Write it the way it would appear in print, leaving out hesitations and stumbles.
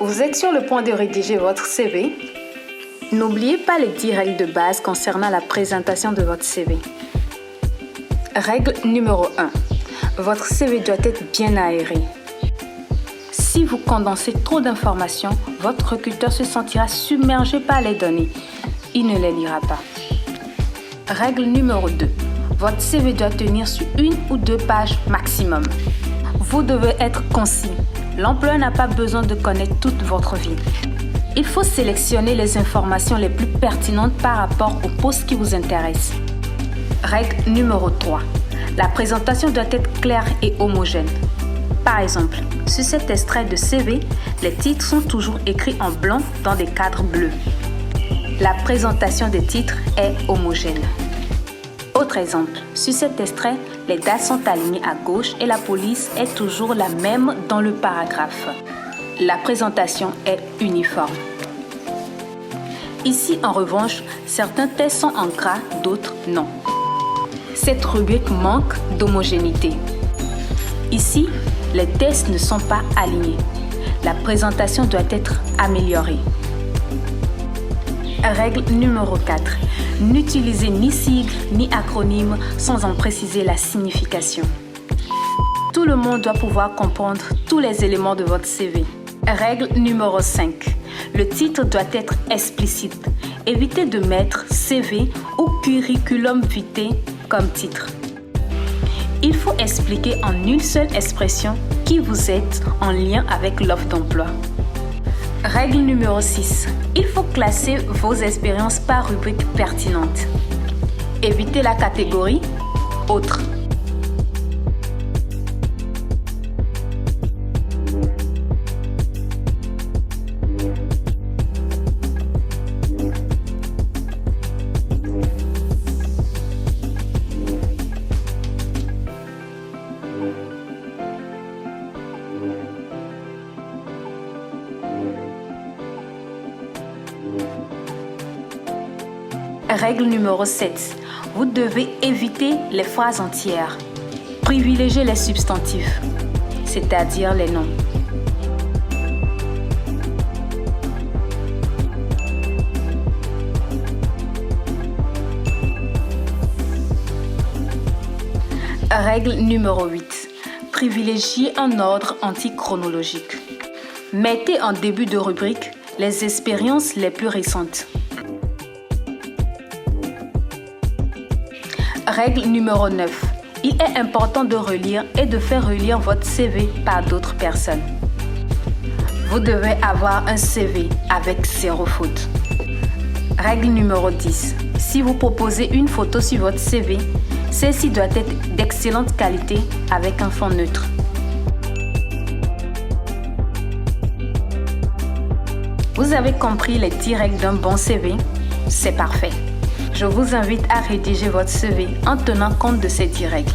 Vous êtes sur le point de rédiger votre CV? N'oubliez pas les 10 règles de base concernant la présentation de votre CV. Règle numéro 1. Votre CV doit être bien aéré. Si vous condensez trop d'informations, votre recruteur se sentira submergé par les données. Il ne les lira pas. Règle numéro 2. Votre CV doit tenir sur 1 ou 2 pages maximum. Vous devez être concis. L'employeur n'a pas besoin de connaître toute votre vie. Il faut sélectionner les informations les plus pertinentes par rapport au poste qui vous intéresse. Règle numéro 3. La présentation doit être claire et homogène. Par exemple, sur cet extrait de CV, les titres sont toujours écrits en blanc dans des cadres bleus. La présentation des titres est homogène. Autre exemple, sur cet extrait, les dates sont alignées à gauche et la police est toujours la même dans le paragraphe. La présentation est uniforme. Ici, en revanche, certains textes sont en gras, d'autres non. Cette rubrique manque d'homogénéité. Ici, les textes ne sont pas alignés. La présentation doit être améliorée. Règle numéro 4. N'utilisez ni sigles ni acronymes sans en préciser la signification. Tout le monde doit pouvoir comprendre tous les éléments de votre CV. Règle numéro 5. Le titre doit être explicite. Évitez de mettre CV ou curriculum vitae comme titre. Il faut expliquer en une seule expression qui vous êtes en lien avec l'offre d'emploi. Règle numéro 6. Il faut classer vos expériences par rubrique pertinente. Évitez la catégorie « Autres ». Règle numéro 7. Vous devez éviter les phrases entières. Privilégiez les substantifs, c'est-à-dire les noms. Règle numéro 8. Privilégiez un ordre antichronologique. Mettez en début de rubrique les expériences les plus récentes. Règle numéro 9. Il est important de relire et de faire relire votre CV par d'autres personnes. Vous devez avoir un CV avec 0 faute. Règle numéro 10. Si vous proposez une photo sur votre CV, celle-ci doit être d'excellente qualité avec un fond neutre. Vous avez compris les 10 règles d'un bon CV? C'est parfait. Je vous invite à rédiger votre CV en tenant compte de ces 10 règles.